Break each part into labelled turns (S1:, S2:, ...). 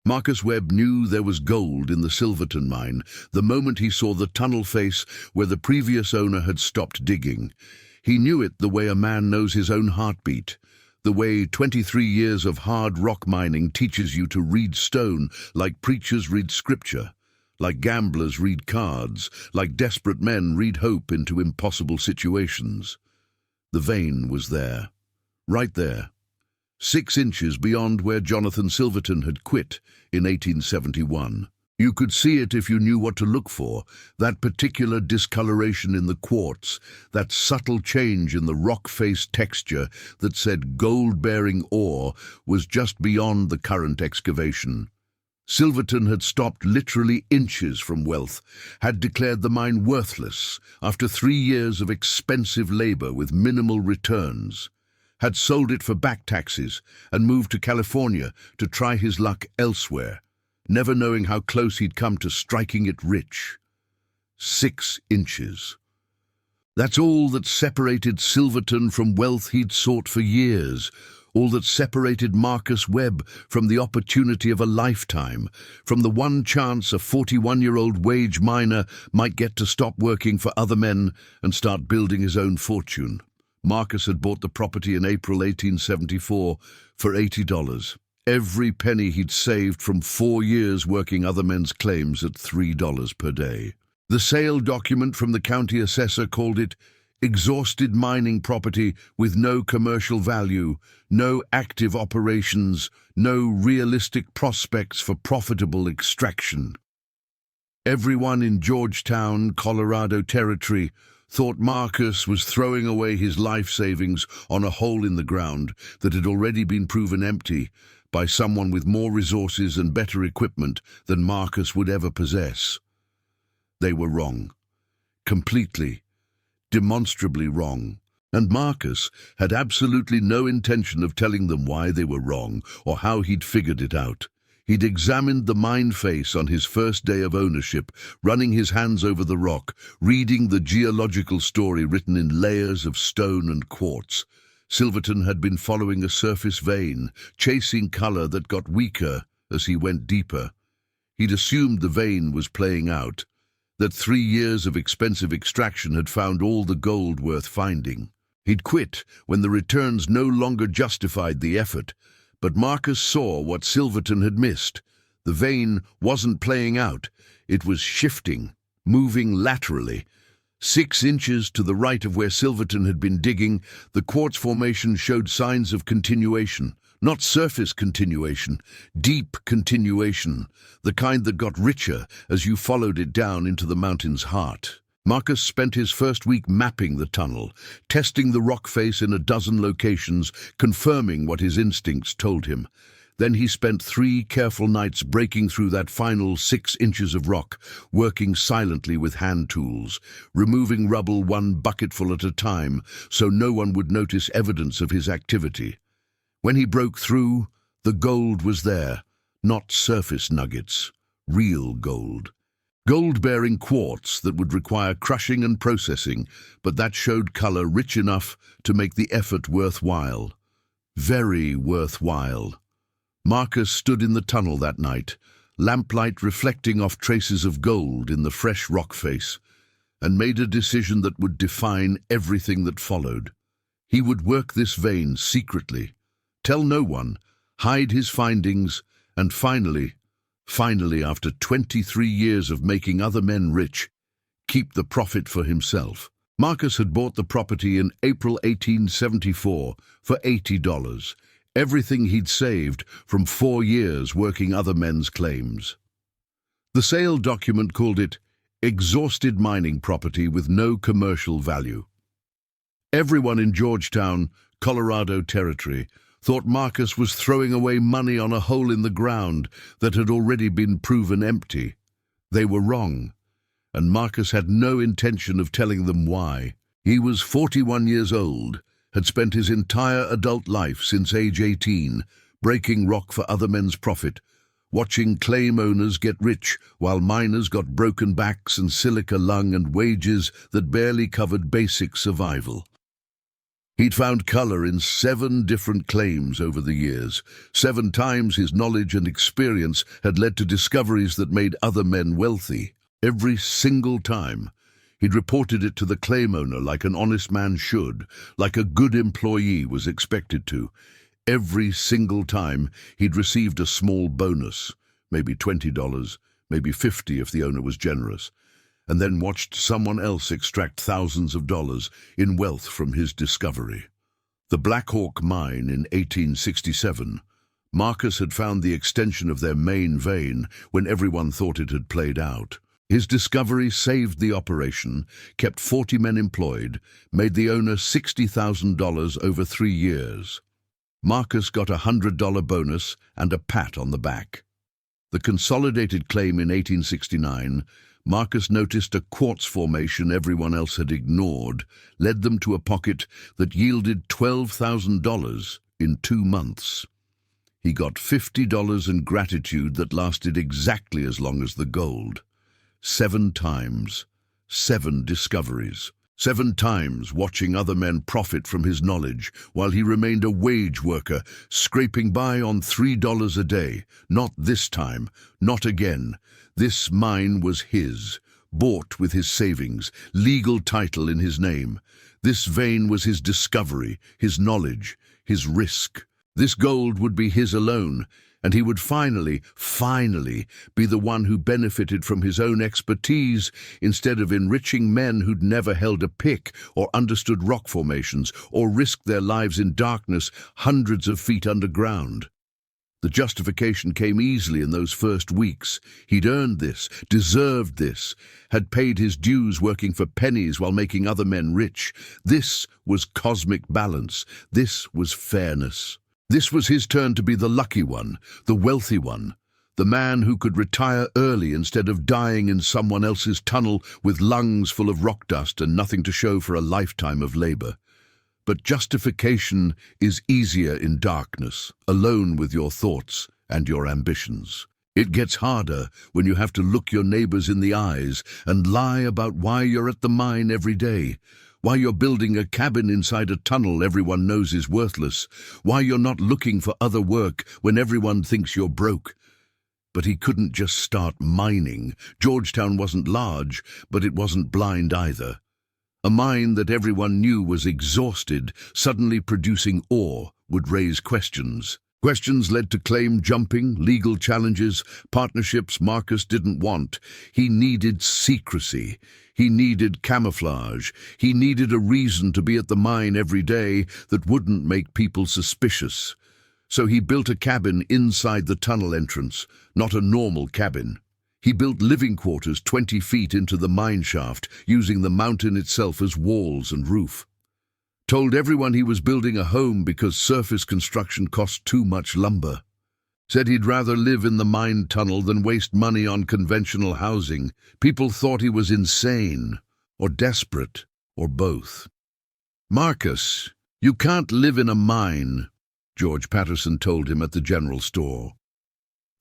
S1: Marcus Webb knew there was gold in the Silverton mine the moment he saw the tunnel face where the previous owner had stopped digging. He knew it the way a man knows his own heartbeat, the way 23 years of hard rock mining teaches you to read stone like preachers read scripture, like gamblers read cards, like desperate men read hope into impossible situations. The vein was there, right there, 6 inches beyond where Jonathan Silverton had quit in 1871. You could see it if you knew what to look for, that particular discoloration in the quartz, that subtle change in the rock face texture that said gold-bearing ore was just beyond the current excavation. Silverton had stopped literally inches from wealth, had declared the mine worthless after 3 years of expensive labor with minimal returns, had sold it for back taxes and moved to California to try his luck elsewhere, never knowing how close he'd come to striking it rich. 6 inches. That's all that separated Silverton from wealth he'd sought for years, all that separated Marcus Webb from the opportunity of a lifetime, from the one chance a 41-year-old wage miner might get to stop working for other men and start building his own fortune. Marcus had bought the property in April 1874 for $80. Every penny he'd saved from 4 years working other men's claims at $3 per day. The sale document from the county assessor called it exhausted mining property with no commercial value, no active operations, no realistic prospects for profitable extraction. Everyone in Georgetown, Colorado Territory, thought Marcus was throwing away his life savings on a hole in the ground that had already been proven empty by someone with more resources and better equipment than Marcus would ever possess. They were wrong. Completely, demonstrably wrong. And Marcus had absolutely no intention of telling them why they were wrong or how he'd figured it out. He'd examined the mine face on his first day of ownership, running his hands over the rock, reading the geological story written in layers of stone and quartz. Silverton had been following a surface vein, chasing color that got weaker as he went deeper. He'd assumed the vein was playing out, that 3 years of expensive extraction had found all the gold worth finding. He'd quit when the returns no longer justified the effort, but Marcus saw what Silverton had missed. The vein wasn't playing out, it was shifting, moving laterally. 6 inches to the right of where Silverton had been digging, the quartz formation showed signs of continuation. Not surface continuation, deep continuation, the kind that got richer as you followed it down into the mountain's heart. Marcus spent his first week mapping the tunnel, testing the rock face in a dozen locations, confirming what his instincts told him. Then he spent 3 careful nights breaking through that final 6 inches of rock, working silently with hand tools, removing rubble 1 bucketful at a time so no one would notice evidence of his activity. When he broke through, the gold was there, not surface nuggets, real gold. Gold-bearing quartz that would require crushing and processing, but that showed color rich enough to make the effort worthwhile. Very worthwhile. Marcus stood in the tunnel that night, lamplight reflecting off traces of gold in the fresh rock face, and made a decision that would define everything that followed. He would work this vein secretly, tell no one, hide his findings, and finally, after 23 years of making other men rich, keep the profit for himself. Marcus had bought the property in April 1874 for $80, everything he'd saved from 4 years working other men's claims. The sale document called it exhausted mining property with no commercial value. Everyone in Georgetown, Colorado Territory, thought Marcus was throwing away money on a hole in the ground that had already been proven empty. They were wrong, and Marcus had no intention of telling them why. He was 41 years old, had spent his entire adult life since age 18, breaking rock for other men's profit, watching claim owners get rich while miners got broken backs and silica lung and wages that barely covered basic survival. He'd found color in 7 different claims over the years. 7 times his knowledge and experience had led to discoveries that made other men wealthy. Every single time, he'd reported it to the claim owner like an honest man should, like a good employee was expected to. Every single time, he'd received a small bonus, maybe $20, maybe $50 if the owner was generous, and then watched someone else extract thousands of dollars in wealth from his discovery. The Black Hawk Mine in 1867. Marcus had found the extension of their main vein when everyone thought it had played out. His discovery saved the operation, kept 40 men employed, made the owner $60,000 over 3 years. Marcus got a $100 bonus and a pat on the back. The consolidated claim in 1869, Marcus noticed a quartz formation everyone else had ignored, led them to a pocket that yielded $12,000 in 2 months. He got $50 in gratitude that lasted exactly as long as the gold. 7 times, 7 discoveries. 7 times watching other men profit from his knowledge while he remained a wage worker, scraping by on $3 a day. Not this time, not again. This mine was his, bought with his savings, legal title in his name. This vein was his discovery, his knowledge, his risk. This gold would be his alone, and he would finally be the one who benefited from his own expertise instead of enriching men who'd never held a pick or understood rock formations or risked their lives in darkness hundreds of feet underground. The justification came easily in those first weeks. He'd earned this, deserved this, had paid his dues working for pennies while making other men rich. This was cosmic balance. This was fairness. This was his turn to be the lucky one, the wealthy one, the man who could retire early instead of dying in someone else's tunnel with lungs full of rock dust and nothing to show for a lifetime of labor. But justification is easier in darkness, alone with your thoughts and your ambitions. It gets harder when you have to look your neighbors in the eyes and lie about why you're at the mine every day, why you're building a cabin inside a tunnel everyone knows is worthless, why you're not looking for other work when everyone thinks you're broke. But he couldn't just start mining. Georgetown wasn't large, but it wasn't blind either. A mine that everyone knew was exhausted, suddenly producing ore, would raise questions. Questions led to claim jumping, legal challenges, partnerships Marcus didn't want. He needed secrecy. He needed camouflage. He needed a reason to be at the mine every day that wouldn't make people suspicious. So he built a cabin inside the tunnel entrance, not a normal cabin. He built living quarters 20 feet into the mine shaft, using the mountain itself as walls and roof. Told everyone he was building a home because surface construction cost too much lumber. Said he'd rather live in the mine tunnel than waste money on conventional housing. People thought he was insane, or desperate, or both. "Marcus, you can't live in a mine," George Patterson told him at the general store.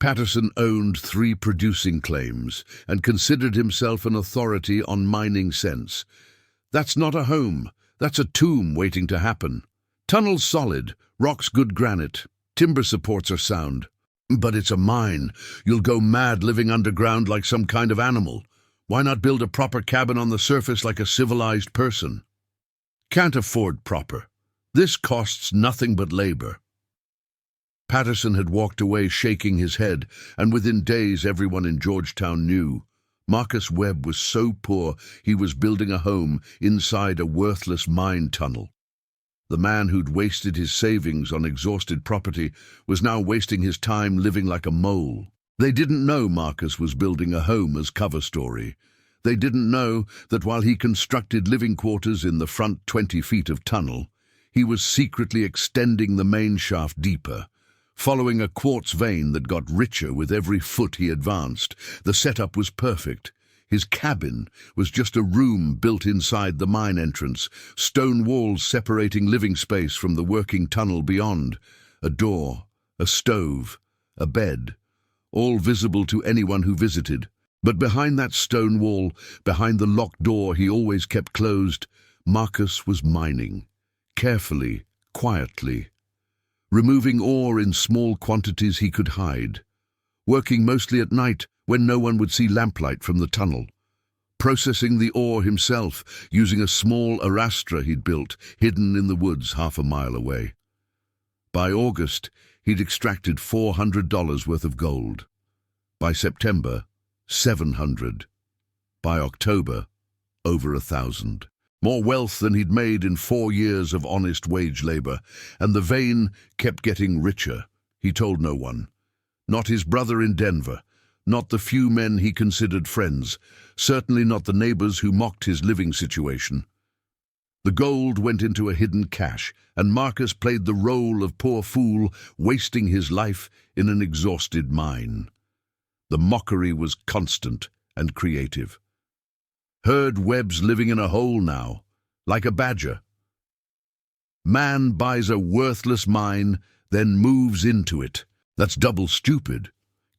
S1: Patterson owned 3 producing claims and considered himself an authority on mining sense. "That's not a home. That's a tomb waiting to happen. Tunnel's solid, rock's good granite, timber supports are sound. But it's a mine. You'll go mad living underground like some kind of animal. Why not build a proper cabin on the surface like a civilized person?" "Can't afford proper. This costs nothing but labor." Patterson had walked away shaking his head, and within days everyone in Georgetown knew. Marcus Webb was so poor he was building a home inside a worthless mine tunnel. The man who'd wasted his savings on exhausted property was now wasting his time living like a mole. They didn't know Marcus was building a home as cover story. They didn't know that while he constructed living quarters in the front 20 feet of tunnel, he was secretly extending the main shaft deeper, following a quartz vein that got richer with every foot he advanced. The setup was perfect. His cabin was just a room built inside the mine entrance, stone walls separating living space from the working tunnel beyond, a door, a stove, a bed, all visible to anyone who visited. But behind that stone wall, behind the locked door he always kept closed, Marcus was mining. carefully, quietly, removing ore in small quantities he could hide, working mostly at night when no one would see lamplight from the tunnel, processing the ore himself using a small arastra he'd built, hidden in the woods half a mile away. By August, he'd extracted $400 worth of gold. By September, $700. By October, over 1,000. More wealth than he'd made in 4 years of honest wage labor, and the vein kept getting richer. He told no one. Not his brother in Denver, not the few men he considered friends, certainly not the neighbors who mocked his living situation. The gold went into a hidden cache, and Marcus played the role of poor fool, wasting his life in an exhausted mine. The mockery was constant and creative. Heard Webb's living in a hole now, like a badger. Man buys a worthless mine, then moves into it. That's double stupid.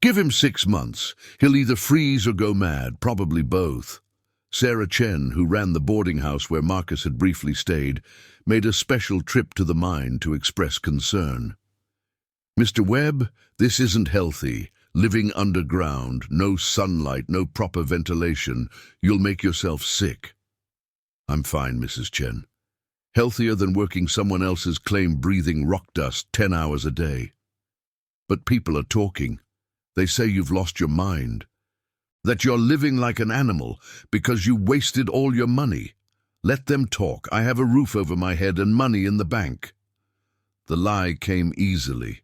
S1: Give him 6 months. He'll either freeze or go mad, probably both. Sarah Chen, who ran the boarding house where Marcus had briefly stayed, made a special trip to the mine to express concern. "Mr. Webb, this isn't healthy. Living underground, no sunlight, no proper ventilation. You'll make yourself sick." "I'm fine, Mrs. Chen. Healthier than working someone else's claim breathing rock dust 10 hours a day." "But people are talking. They say you've lost your mind. That you're living like an animal because you wasted all your money. Let them talk. I have a roof over my head and money in the bank." The lie came easily.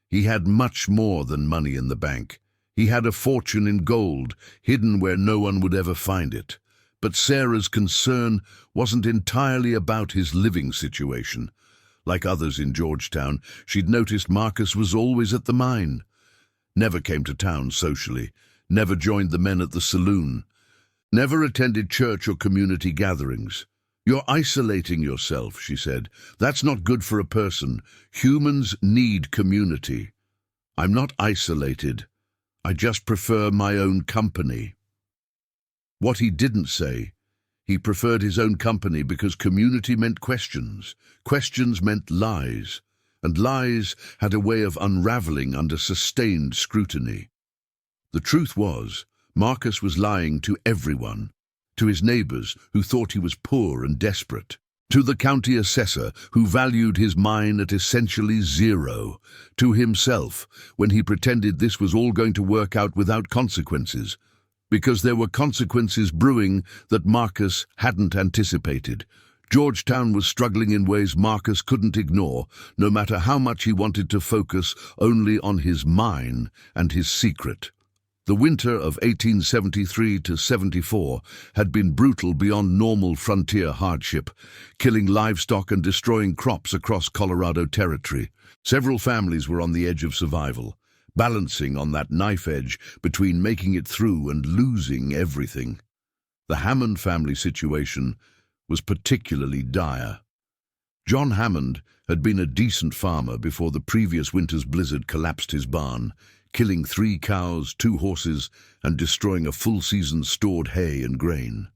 S1: He had much more than money in the bank. He had a fortune in gold, hidden where no one would ever find it. But Sarah's concern wasn't entirely about his living situation. Like others in Georgetown, she'd noticed Marcus was always at the mine. Never came to town socially, never joined the men at the saloon, never attended church or community gatherings. "You're isolating yourself," she said. "That's not good for a person. Humans need community." "I'm not isolated. I just prefer my own company." What he didn't say, he preferred his own company because community meant questions. Questions meant lies, and lies had a way of unraveling under sustained scrutiny. The truth was, Marcus was lying to everyone. To his neighbors, who thought he was poor and desperate. To the county assessor, who valued his mine at essentially zero. To himself, when he pretended this was all going to work out without consequences. Because there were consequences brewing that Marcus hadn't anticipated. Georgetown was struggling in ways Marcus couldn't ignore, no matter how much he wanted to focus only on his mine and his secret. The winter of 1873 to 74 had been brutal beyond normal frontier hardship, killing livestock and destroying crops across Colorado territory. Several families were on the edge of survival, balancing on that knife edge between making it through and losing everything. The Hammond family situation was particularly dire. John Hammond had been a decent farmer before the previous winter's blizzard collapsed his barn, killing 3 cows, 2 horses, and destroying a full season's stored hay and grain.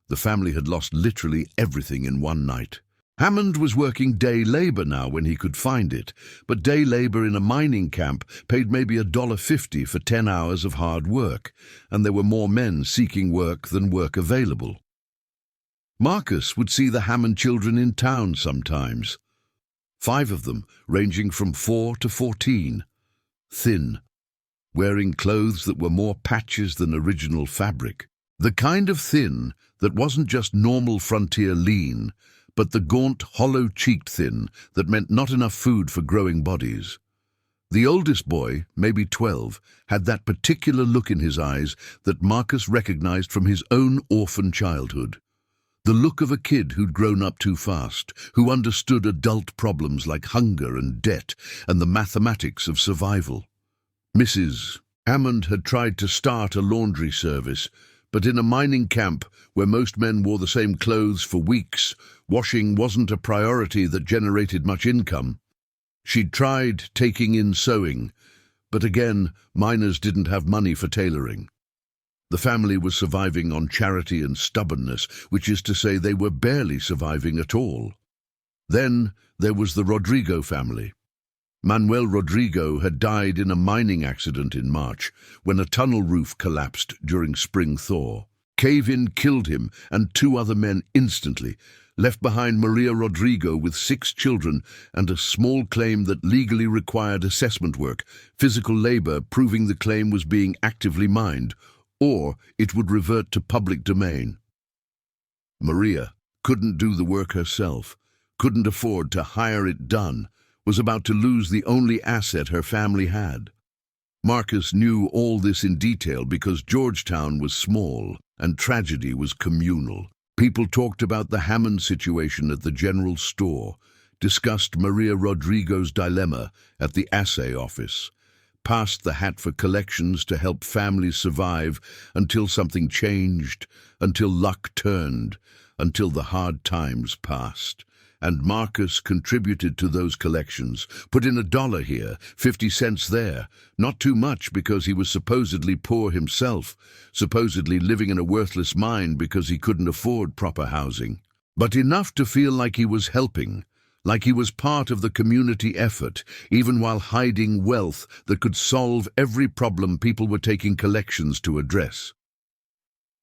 S1: The family had lost literally everything in one night. Hammond was working day labor now when he could find it, but day labor in a mining camp paid maybe $1.50 for 10 hours of hard work, and there were more men seeking work than work available. Marcus would see the Hammond children in town sometimes. 5 of them, ranging from 4 to 14. Thin, wearing clothes that were more patches than original fabric. The kind of thin that wasn't just normal frontier lean, but the gaunt, hollow-cheeked thin that meant not enough food for growing bodies. The oldest boy, maybe 12, had that particular look in his eyes that Marcus recognized from his own orphan childhood. The look of a kid who'd grown up too fast, who understood adult problems like hunger and debt and the mathematics of survival. Mrs. Hammond had tried to start a laundry service, but in a mining camp where most men wore the same clothes for weeks, washing wasn't a priority that generated much income. She'd tried taking in sewing, but again, miners didn't have money for tailoring. The family was surviving on charity and stubbornness, which is to say they were barely surviving at all. Then there was the Rodrigo family. Manuel Rodrigo had died in a mining accident in March when a tunnel roof collapsed during spring thaw. Cave-in killed him and two other men instantly, left behind Maria Rodrigo with 6 children and a small claim that legally required assessment work, physical labor proving the claim was being actively mined, or it would revert to public domain. Maria couldn't do the work herself, couldn't afford to hire it done, was about to lose the only asset her family had. Marcus knew all this in detail because Georgetown was small and tragedy was communal. People talked about the Hammond situation at the general store, discussed Maria Rodrigo's dilemma at the assay office, passed the hat for collections to help families survive until something changed, until luck turned, until the hard times passed. And Marcus contributed to those collections, put in $1 here, 50 cents there. Not too much because he was supposedly poor himself, supposedly living in a worthless mine because he couldn't afford proper housing. But enough to feel like he was helping, like he was part of the community effort, even while hiding wealth that could solve every problem people were taking collections to address.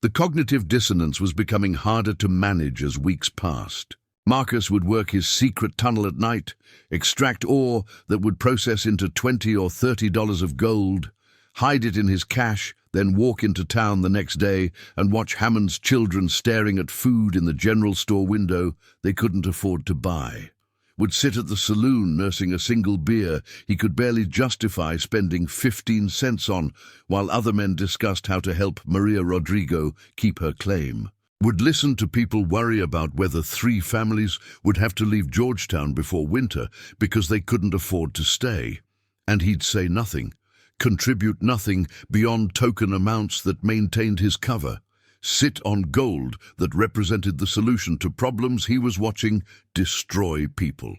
S1: The cognitive dissonance was becoming harder to manage as weeks passed. Marcus would work his secret tunnel at night, extract ore that would process into $20 or $30 of gold, hide it in his cache, then walk into town the next day and watch Hammond's children staring at food in the general store window they couldn't afford to buy. Would sit at the saloon nursing a single beer he could barely justify spending 15 cents on, while other men discussed how to help Maria Rodrigo keep her claim. Would listen to people worry about whether 3 families would have to leave Georgetown before winter because they couldn't afford to stay. And he'd say nothing, contribute nothing beyond token amounts that maintained his cover, sit on gold that represented the solution to problems he was watching destroy people.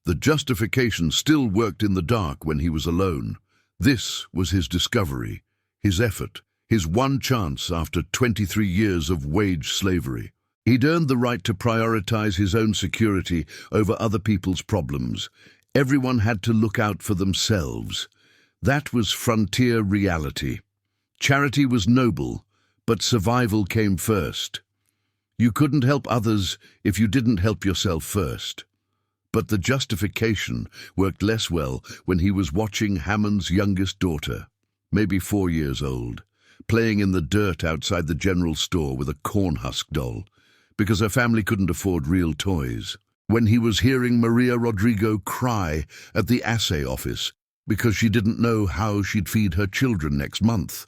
S1: The justification still worked in the dark when he was alone. This was his discovery, his effort, his one chance after 23 years of wage slavery. He'd earned the right to prioritize his own security over other people's problems. Everyone had to look out for themselves. That was frontier reality. Charity was noble, but survival came first. You couldn't help others if you didn't help yourself first. But the justification worked less well when he was watching Hammond's youngest daughter, maybe 4 years old, playing in the dirt outside the general store with a cornhusk doll, because her family couldn't afford real toys. When he was hearing Maria Rodrigo cry at the assay office because she didn't know how she'd feed her children next month.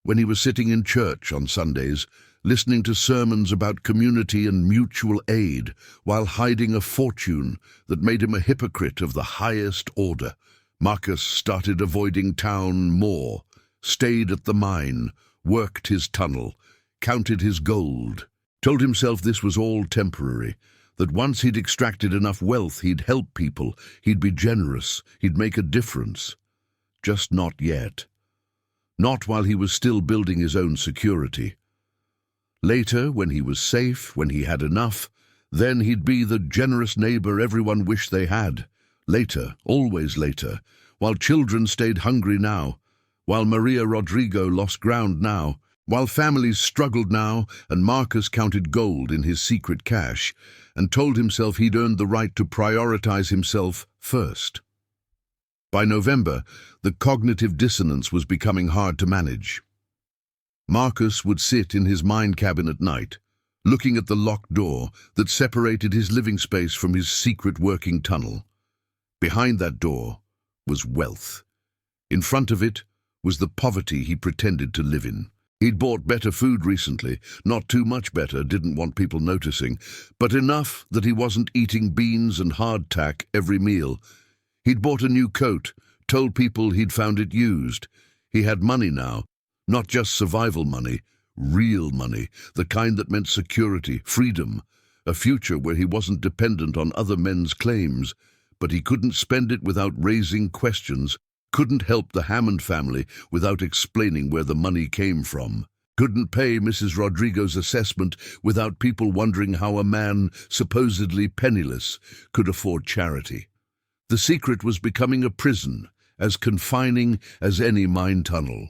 S1: When he was sitting in church on Sundays, listening to sermons about community and mutual aid, while hiding a fortune that made him a hypocrite of the highest order. Marcus started avoiding town more, stayed at the mine, worked his tunnel, counted his gold, told himself this was all temporary, that once he'd extracted enough wealth he'd help people, he'd be generous, he'd make a difference. Just not yet. Not while he was still building his own security. Later, when he was safe, when he had enough, then he'd be the generous neighbor everyone wished they had. Later, always later, while children stayed hungry now, while Maria Rodrigo lost ground now, while families struggled now, and Marcus counted gold in his secret cache and told himself he'd earned the right to prioritize himself first. By November, the cognitive dissonance was becoming hard to manage. Marcus would sit in his mine cabin at night, looking at the locked door that separated his living space from his secret working tunnel. Behind that door was wealth. In front of it was the poverty he pretended to live in. He'd bought better food recently, not too much better, didn't want people noticing, but enough that he wasn't eating beans and hardtack every meal. He'd bought a new coat, told people he'd found it used. He had money now, not just survival money, real money, the kind that meant security, freedom, a future where he wasn't dependent on other men's claims, but he couldn't spend it without raising questions, couldn't help the Hammond family without explaining where the money came from. couldn't pay Mrs. Rodrigo's assessment without people wondering how a man, supposedly penniless, could afford charity. The secret was becoming a prison, as confining as any mine tunnel.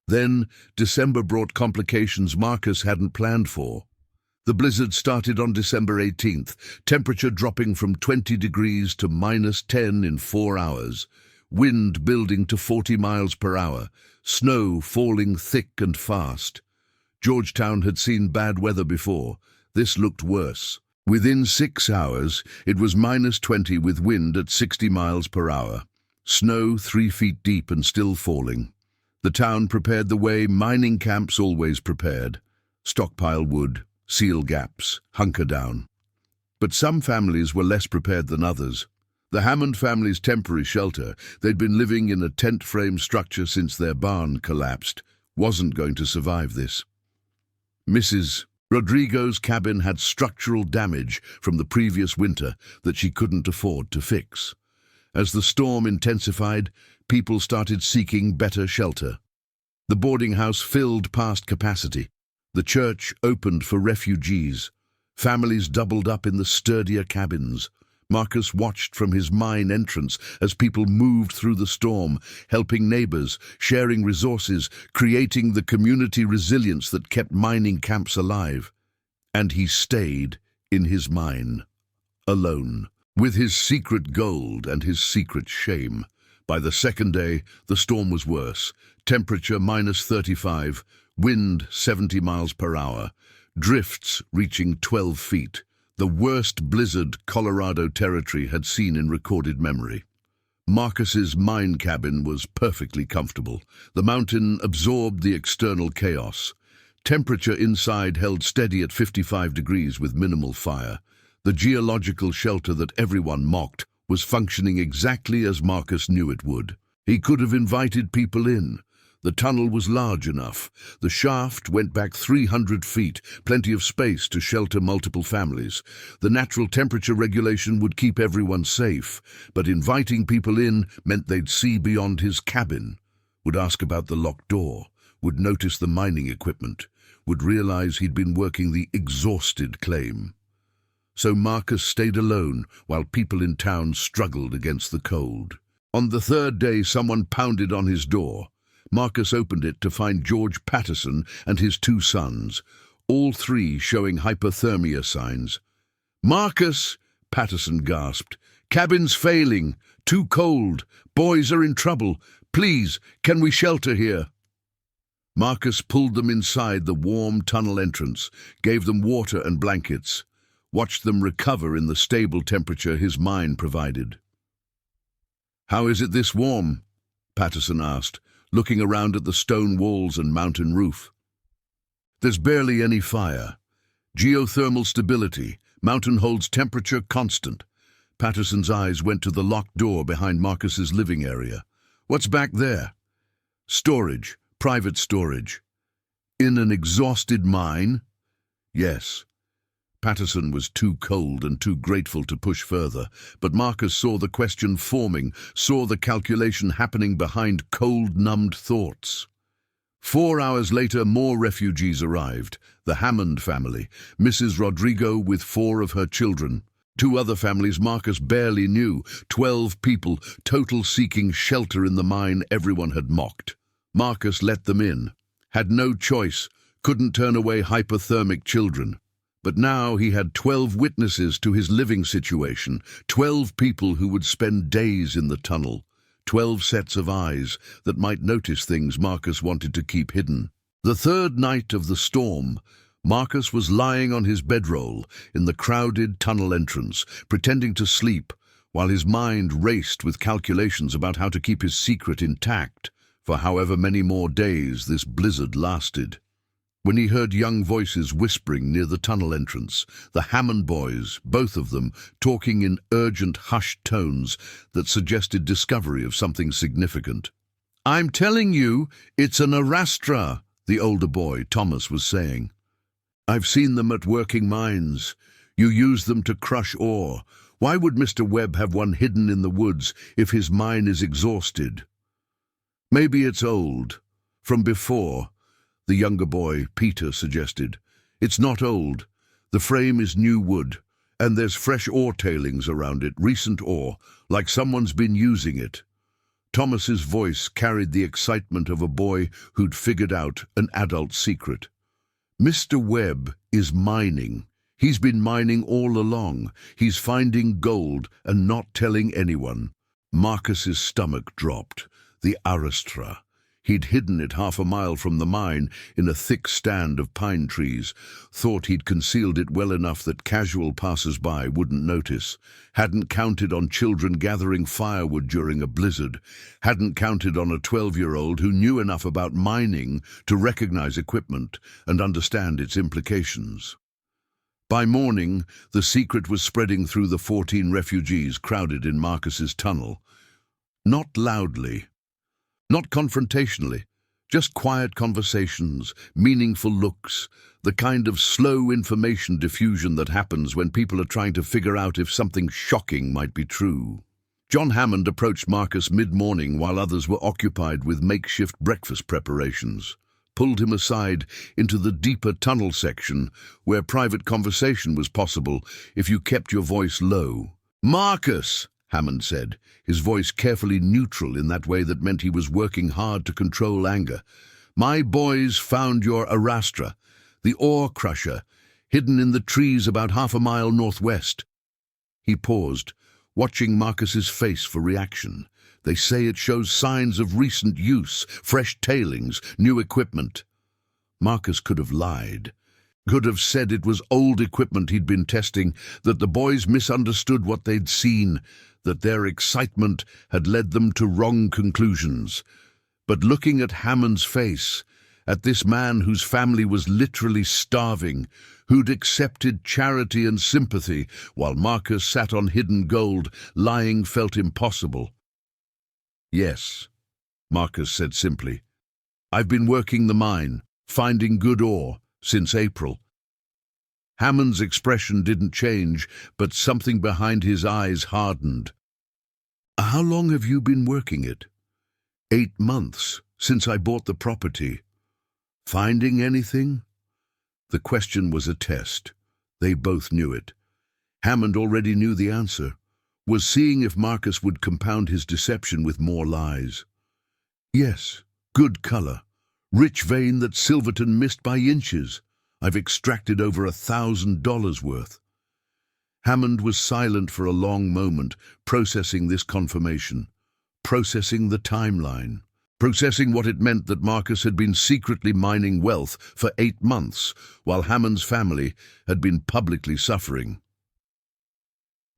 S1: Then, December brought complications Marcus hadn't planned for. The blizzard started on December 18th, temperature dropping from 20 degrees to -10 in 4 hours, wind building to 40 miles per hour, snow falling thick and fast. Georgetown had seen bad weather before. This looked worse. Within 6 hours, it was -20 with wind at 60 miles per hour, snow 3 feet deep and still falling. The town prepared the way mining camps always prepared. Stockpile wood, seal gaps, hunker down. But some families were less prepared than others. The Hammond family's temporary shelter, they'd been living in a tent-frame structure since their barn collapsed, wasn't going to survive this. Mrs. Rodrigo's cabin had structural damage from the previous winter that she couldn't afford to fix. As the storm intensified, people started seeking better shelter. The boarding house filled past capacity. The church opened for refugees. Families doubled up in the sturdier cabins. Marcus watched from his mine entrance as people moved through the storm, helping neighbors, sharing resources, creating the community resilience that kept mining camps alive. And he stayed in his mine, alone, with his secret gold and his secret shame. By the second day, the storm was worse. Temperature -35, wind 70 miles per hour, drifts reaching 12 feet. The worst blizzard Colorado Territory had seen in recorded memory. Marcus's mine cabin was perfectly comfortable. The mountain absorbed the external chaos. Temperature inside held steady at 55 degrees with minimal fire. The geological shelter that everyone mocked was functioning exactly as Marcus knew it would. He could have invited people in. The tunnel was large enough. The shaft went back 300 feet, plenty of space to shelter multiple families. The natural temperature regulation would keep everyone safe, but inviting people in meant they'd see beyond his cabin, would ask about the locked door, would notice the mining equipment, would realize he'd been working the exhausted claim. So Marcus stayed alone while people in town struggled against the cold. On the third day, someone pounded on his door. Marcus opened it to find George Patterson and his 2 sons, all 3 showing hypothermia signs. "Marcus," Patterson gasped, "cabin's failing, too cold, boys are in trouble, please, can we shelter here?" Marcus pulled them inside the warm tunnel entrance, gave them water and blankets, watched them recover in the stable temperature his mine provided. "How is it this warm?" Patterson asked, looking around at the stone walls and mountain roof. "There's barely any fire. Geothermal stability. Mountain holds temperature constant." Patterson's eyes went to the locked door behind Marcus's living area. "What's back there?" "Storage. Private storage." "In an exhausted mine?" "Yes." Patterson was too cold and too grateful to push further, but Marcus saw the question forming, saw the calculation happening behind cold-numbed thoughts. 4 hours later, more refugees arrived. The Hammond family, Mrs. Rodrigo with 4 of her children. 2 other families Marcus barely knew, 12 people, total seeking shelter in the mine everyone had mocked. Marcus let them in. Had no choice, couldn't turn away hypothermic children. But now he had 12 witnesses to his living situation, 12 people who would spend days in the tunnel, 12 sets of eyes that might notice things Marcus wanted to keep hidden. The third night of the storm, Marcus was lying on his bedroll in the crowded tunnel entrance, pretending to sleep, while his mind raced with calculations about how to keep his secret intact for however many more days this blizzard lasted. When he heard young voices whispering near the tunnel entrance, the Hammond boys, both of them, talking in urgent, hushed tones that suggested discovery of something significant. "I'm telling you, it's an arrastra," the older boy, Thomas, was saying. "I've seen them at working mines. You use them to crush ore. Why would Mr. Webb have one hidden in the woods if his mine is exhausted?" "Maybe it's old, from before. The younger boy, Peter, suggested. It's not old. The frame is new wood, and there's fresh ore tailings around it, recent ore, like someone's been using it. Thomas's voice carried the excitement of a boy who'd figured out an adult secret. Mr. Webb is mining. He's been mining all along. He's finding gold and not telling anyone. Marcus's stomach dropped. The arastra. He'd hidden it 1/2 mile from the mine in a thick stand of pine trees, thought he'd concealed it well enough that casual passers-by wouldn't notice, hadn't counted on children gathering firewood during a blizzard, hadn't counted on a 12-year-old who knew enough about mining to recognize equipment and understand its implications. By morning, the secret was spreading through the 14 refugees crowded in Marcus's tunnel. Not loudly. Not confrontationally, just quiet conversations, meaningful looks, the kind of slow information diffusion that happens when people are trying to figure out if something shocking might be true. John Hammond approached Marcus mid-morning while others were occupied with makeshift breakfast preparations, pulled him aside into the deeper tunnel section where private conversation was possible if you kept your voice low. "Marcus!" Hammond said, his voice carefully neutral in that way that meant he was working hard to control anger. "My boys found your arastra, the ore crusher, hidden in the trees about 1/2 mile northwest." He paused, watching Marcus's face for reaction. "They say it shows signs of recent use, fresh tailings, new equipment." Marcus could have lied. Could have said it was old equipment he'd been testing, that the boys misunderstood what they'd seen, that their excitement had led them to wrong conclusions. But looking at Hammond's face, at this man whose family was literally starving, who'd accepted charity and sympathy while Marcus sat on hidden gold, lying felt impossible. "Yes," Marcus said simply. "I've been working the mine, finding good ore, since April." Hammond's expression didn't change, but something behind his eyes hardened. "How long have you been working it?" 8 months, since I bought the property." "Finding anything?" The question was a test. They both knew it. Hammond already knew the answer, was seeing if Marcus would compound his deception with more lies. "Yes, good color. Rich vein that Silverton missed by inches. I've extracted over $1,000 worth." Hammond was silent for a long moment, processing this confirmation, processing the timeline, processing what it meant that Marcus had been secretly mining wealth for 8 months, while Hammond's family had been publicly suffering.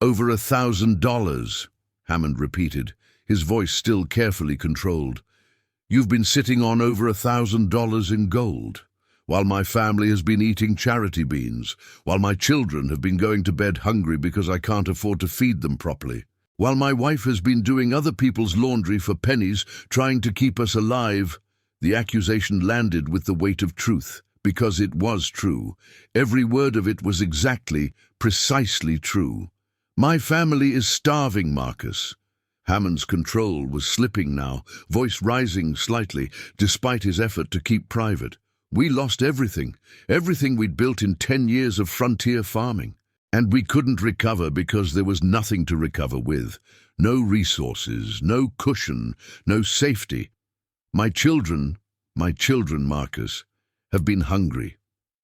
S1: "Over $1,000, Hammond repeated, his voice still carefully controlled. "You've been sitting on over $1,000 in gold, while my family has been eating charity beans, while my children have been going to bed hungry because I can't afford to feed them properly, while my wife has been doing other people's laundry for pennies, trying to keep us alive." The accusation landed with the weight of truth, because it was true. Every word of it was exactly, precisely true. "My family is starving, Marcus." Hammond's control was slipping now, voice rising slightly, despite his effort to keep private. "We lost everything we'd built in 10 years of frontier farming. And we couldn't recover because there was nothing to recover with. No resources, no cushion, no safety. My children, Marcus, have been hungry.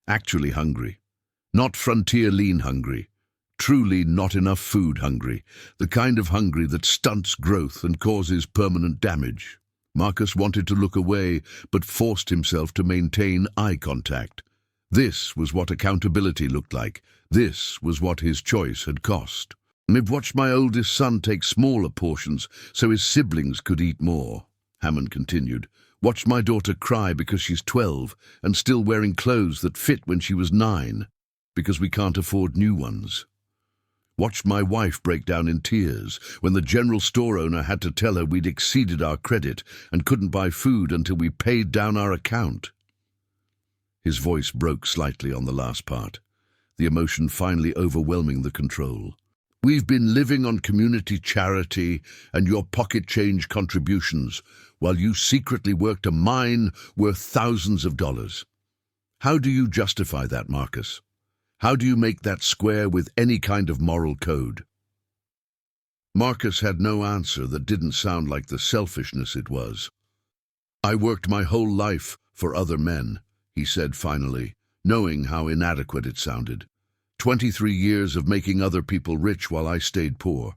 S1: Actually hungry. Not frontier lean hungry. Truly not enough food hungry. The kind of hungry that stunts growth and causes permanent damage." Marcus wanted to look away, but forced himself to maintain eye contact. This was what accountability looked like. This was what his choice had cost. "I've watched my oldest son take smaller portions so his siblings could eat more," Hammond continued. "Watched my daughter cry because she's 12 and still wearing clothes that fit when she was 9, because we can't afford new ones. Watched my wife break down in tears when the general store owner had to tell her we'd exceeded our credit and couldn't buy food until we paid down our account." His voice broke slightly on the last part, the emotion finally overwhelming the control. "We've been living on community charity and your pocket change contributions while you secretly worked a mine worth thousands of dollars. How do you justify that, Marcus? How do you make that square with any kind of moral code? Marcus had no answer that didn't sound like the selfishness it was. I worked my whole life for other men, he said finally, knowing how inadequate it sounded. 23 years of making other people rich while I stayed poor.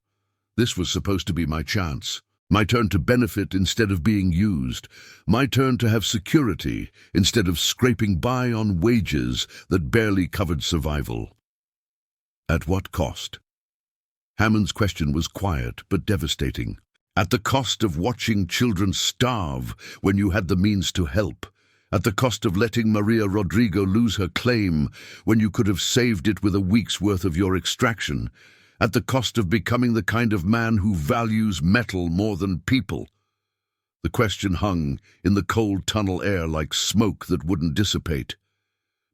S1: This was supposed to be my chance. My turn to benefit instead of being used. My turn to have security instead of scraping by on wages that barely covered survival. At what cost? Hammond's question was quiet but devastating. At the cost of watching children starve when you had the means to help. At the cost of letting Maria Rodrigo lose her claim when you could have saved it with a week's worth of your extraction. At the cost of becoming the kind of man who values metal more than people. The question hung in the cold tunnel air like smoke that wouldn't dissipate.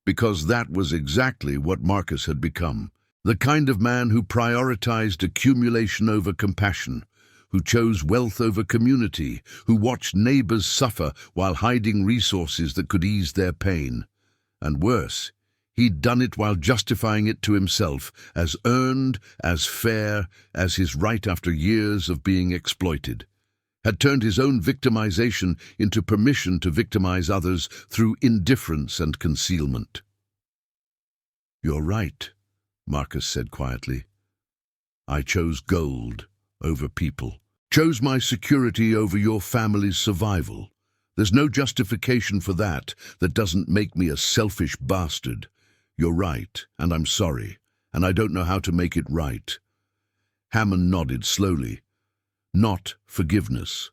S1: Because that was exactly what Marcus had become. The kind of man who prioritized accumulation over compassion, who chose wealth over community, who watched neighbors suffer while hiding resources that could ease their pain. And worse, he'd done it while justifying it to himself as earned, as fair, as his right after years of being exploited. Had turned his own victimization into permission to victimize others through indifference and concealment. "You're right," Marcus said quietly. "I chose gold over people. Chose my security over your family's survival. There's no justification for that doesn't make me a selfish bastard. You're right, and I'm sorry, and I don't know how to make it right." Hammond nodded slowly. Not forgiveness.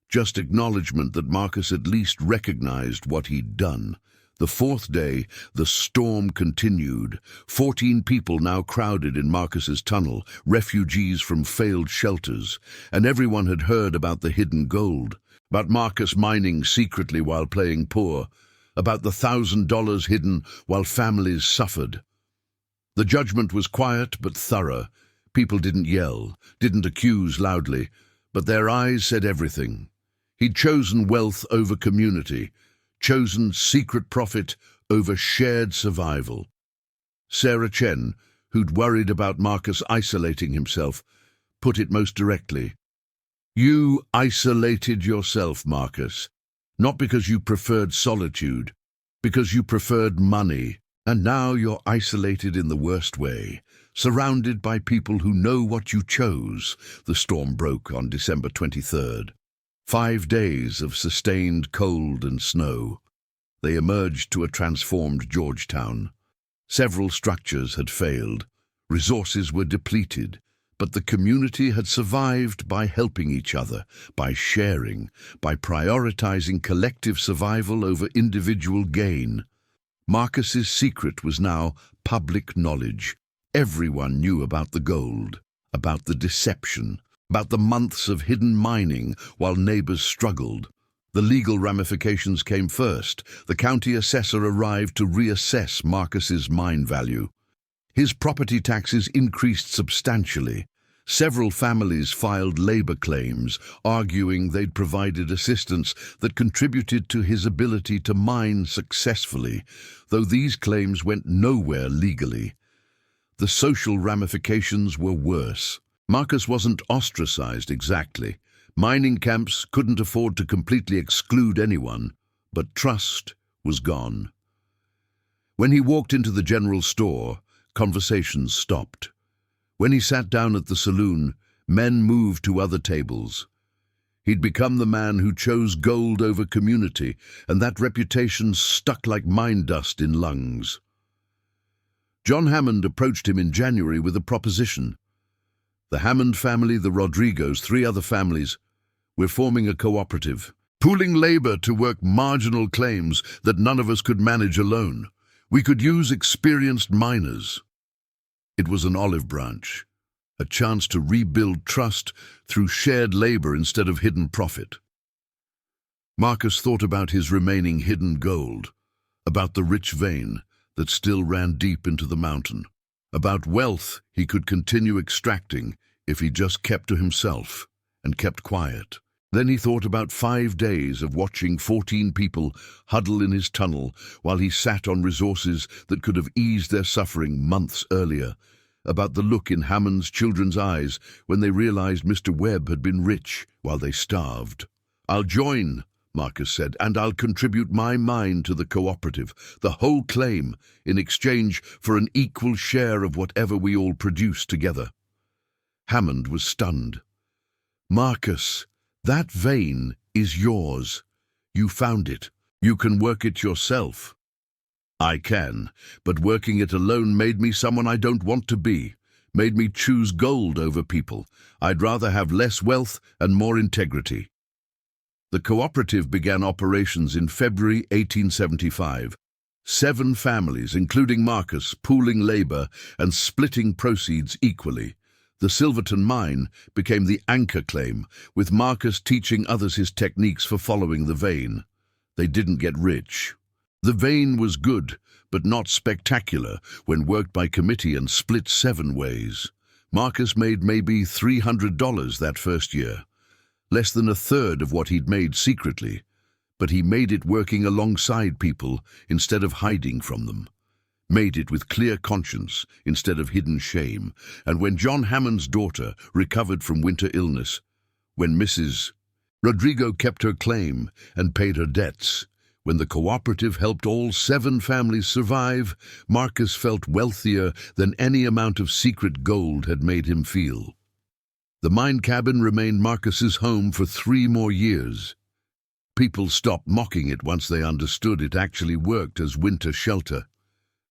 S1: Just acknowledgement that Marcus at least recognized what he'd done. The fourth day, the storm continued. 14 people now crowded in Marcus's tunnel, refugees from failed shelters, and everyone had heard about the hidden gold, about Marcus mining secretly while playing poor, about the $1,000 hidden while families suffered. The judgment was quiet but thorough. People didn't yell, didn't accuse loudly, but their eyes said everything. He'd chosen wealth over community, chosen secret profit over shared survival. Sarah Chen, who'd worried about Marcus isolating himself, put it most directly. "You isolated yourself, Marcus, not because you preferred solitude, because you preferred money, and now you're isolated in the worst way, surrounded by people who know what you chose." The storm broke on December 23rd. 5 days of sustained cold and snow. They emerged to a transformed Georgetown. Several structures had failed. Resources were depleted. But the community had survived by helping each other, by sharing, by prioritizing collective survival over individual gain. Marcus's secret was now public knowledge. Everyone knew about the gold, about the deception, about the months of hidden mining while neighbors struggled. The legal ramifications came first. The county assessor arrived to reassess Marcus's mine value. His property taxes increased substantially. Several families filed labor claims, arguing they'd provided assistance that contributed to his ability to mine successfully, though these claims went nowhere legally. The social ramifications were worse. Marcus wasn't ostracized exactly. Mining camps couldn't afford to completely exclude anyone, but trust was gone. When he walked into the general store, conversations stopped. When he sat down at the saloon, men moved to other tables. He'd become the man who chose gold over community, and that reputation stuck like mine dust in lungs. John Hammond approached him in January with a proposition. "The Hammond family, the Rodrigos, 3 other families, we're forming a cooperative, pooling labor to work marginal claims that none of us could manage alone. We could use experienced miners." It was an olive branch, a chance to rebuild trust through shared labor instead of hidden profit. Marcus thought about his remaining hidden gold, about the rich vein that still ran deep into the mountain, about wealth he could continue extracting if he just kept to himself and kept quiet. Then he thought about 5 days of watching 14 people huddle in his tunnel while he sat on resources that could have eased their suffering months earlier, about the look in Hammond's children's eyes when they realized Mr. Webb had been rich while they starved. "I'll join," Marcus said, "and I'll contribute my mine to the cooperative, the whole claim, in exchange for an equal share of whatever we all produce together." Hammond was stunned. "Marcus, that vein is yours. You found it. You can work it yourself." "I can, but working it alone made me someone I don't want to be, made me choose gold over people. I'd rather have less wealth and more integrity." The cooperative began operations in February 1875. 7 families, including Marcus, pooling labor and splitting proceeds equally. The Silverton mine became the anchor claim, with Marcus teaching others his techniques for following the vein. They didn't get rich. The vein was good, but not spectacular when worked by committee and split 7 ways. Marcus made maybe $300 that first year, less than a third of what he'd made secretly, but he made it working alongside people instead of hiding from them. Made it with clear conscience instead of hidden shame. And when John Hammond's daughter recovered from winter illness, when Mrs. Rodrigo kept her claim and paid her debts, when the cooperative helped all 7 families survive, Marcus felt wealthier than any amount of secret gold had made him feel. The mine cabin remained Marcus's home for 3 more years. People stopped mocking it once they understood it actually worked as winter shelter.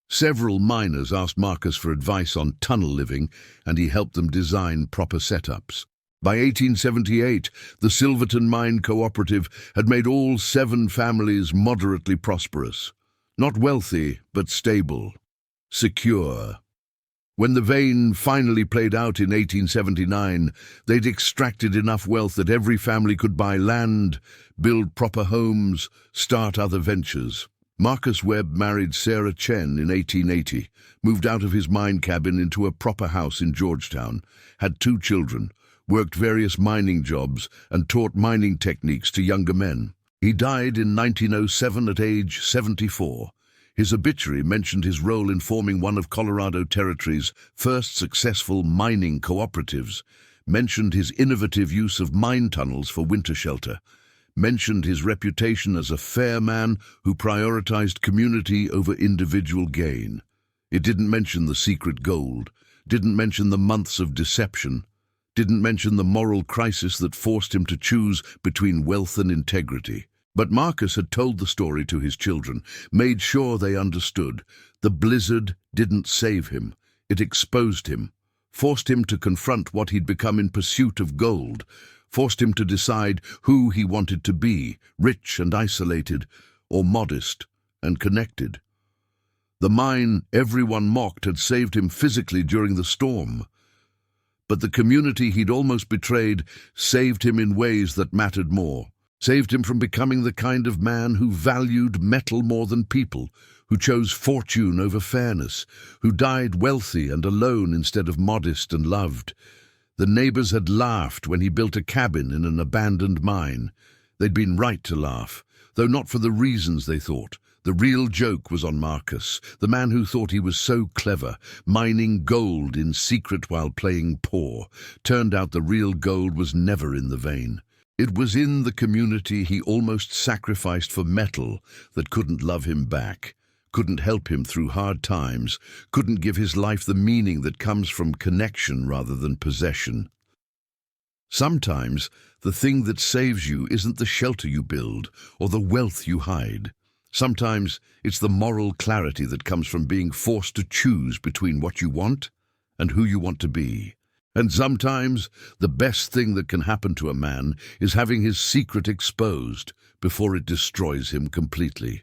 S1: Several miners asked Marcus for advice on tunnel living, and he helped them design proper setups. By 1878, the Silverton Mine Cooperative had made all 7 families moderately prosperous. Not wealthy, but stable. Secure. When the vein finally played out in 1879, they'd extracted enough wealth that every family could buy land, build proper homes, start other ventures. Marcus Webb married Sarah Chen in 1880, moved out of his mine cabin into a proper house in Georgetown, had 2 children, worked various mining jobs, and taught mining techniques to younger men. He died in 1907 at age 74. His obituary mentioned his role in forming one of Colorado Territory's first successful mining cooperatives, mentioned his innovative use of mine tunnels for winter shelter, mentioned his reputation as a fair man who prioritized community over individual gain. It didn't mention the secret gold, didn't mention the months of deception, didn't mention the moral crisis that forced him to choose between wealth and integrity. But Marcus had told the story to his children, made sure they understood. The blizzard didn't save him. It exposed him, forced him to confront what he'd become in pursuit of gold, forced him to decide who he wanted to be, rich and isolated, or modest and connected. The mine everyone mocked had saved him physically during the storm, but the community he'd almost betrayed saved him in ways that mattered more, saved him from becoming the kind of man who valued metal more than people, who chose fortune over fairness, who died wealthy and alone instead of modest and loved. The neighbors had laughed when he built a cabin in an abandoned mine. They'd been right to laugh, though not for the reasons they thought. The real joke was on Marcus, the man who thought he was so clever, mining gold in secret while playing poor. Turned out the real gold was never in the vein. It was in the community he almost sacrificed for metal that couldn't love him back, couldn't help him through hard times, couldn't give his life the meaning that comes from connection rather than possession. Sometimes the thing that saves you isn't the shelter you build or the wealth you hide. Sometimes it's the moral clarity that comes from being forced to choose between what you want and who you want to be. And sometimes the best thing that can happen to a man is having his secret exposed before it destroys him completely.